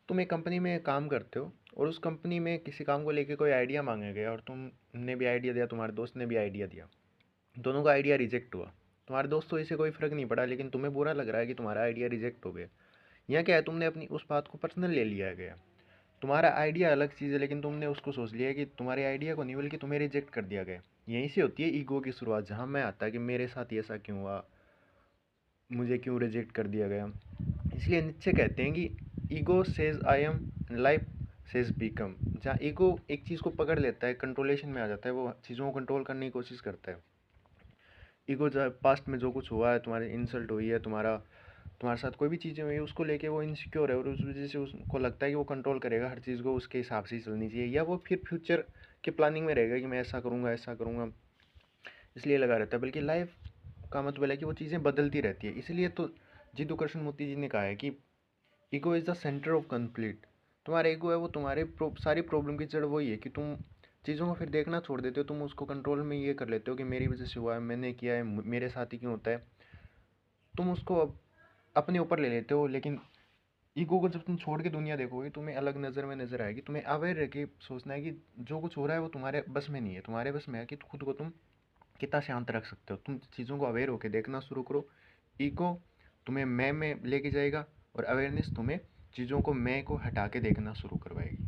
तुम एक कंपनी में काम करते हो और उस कंपनी में किसी काम को लेके कोई आइडिया मांगा गया और तुमने भी आइडिया दिया, तुम्हारे दोस्त ने भी आइडिया दिया, दोनों का आइडिया रिजेक्ट हुआ। तुम्हारे दोस्त को इससे कोई फ़र्क नहीं पड़ा, लेकिन तुम्हें बुरा लग रहा है कि तुम्हारा आइडिया रिजेक्ट हो गया। यहाँ क्या है, तुमने अपनी उस बात को पर्सनल ले लिया गया। तुम्हारा आइडिया अलग चीज़ है, लेकिन तुमने उसको सोच लिया कि तुम्हारे आइडिया को नहीं बल्कि तुम्हें रिजेक्ट कर दिया गया। यहीं से होती है ईगो की शुरुआत, जहाँ मैं आता है कि मेरे साथ ये ऐसा क्यों हुआ, मुझे क्यों रिजेक्ट कर दिया गया। इसलिए नीचे कहते हैं कि ego says I am, life says become. जहाँ ईगो एक चीज़ को पकड़ लेता है, कंट्रोलेशन में आ जाता है, वो चीज़ों को कंट्रोल करने की कोशिश करता है। ईगो जब पास्ट में जो कुछ हुआ है, तुम्हारी इंसल्ट हुई है, तुम्हारे साथ कोई भी चीज़ें हुई, उसको लेके वो इनसिक्योर है और उस वजह से उसको लगता है कि वो कंट्रोल करेगा हर चीज़ को, उसके हिसाब से ही चलनी चाहिए, या वो फिर फ्यूचर के प्लानिंग में रहेगा कि मैं ऐसा करूँगा ऐसा करूँगा, इसलिए लगा रहता है। बल्कि लाइफ का मतलब है कि वो चीज़ें बदलती रहती है। इसलिए तो जिदु कृष्णमूर्ति जी ने कहा है कि ego is the centre of conflict. तुम्हारा ईगो है वो तुम्हारे सारी प्रॉब्लम की जड़ वही है कि तुम चीज़ों को फिर देखना छोड़ देते हो, तुम उसको कंट्रोल में ये कर लेते हो कि मेरी वजह से हुआ है, मैंने किया है, मेरे साथ ही क्यों होता है। तुम उसको अपने ऊपर ले लेते हो। लेकिन ईगो को जब तुम छोड़ के दुनिया देखोगे, तुम्हें अलग नज़र में नज़र आएगी। तुम्हें अवेयर रह के सोचना है कि जो कुछ हो रहा है वो तुम्हारे बस में नहीं है, तुम्हारे बस में है कि खुद को तुम कितना शांत रख सकते हो। तुम चीज़ों को अवेयर होकर देखना शुरू करो। ईगो तुम्हें मैं में लेके जाएगा और अवेयरनेस तुम्हें चीज़ों को मैं को हटा के देखना शुरू करवाएगी।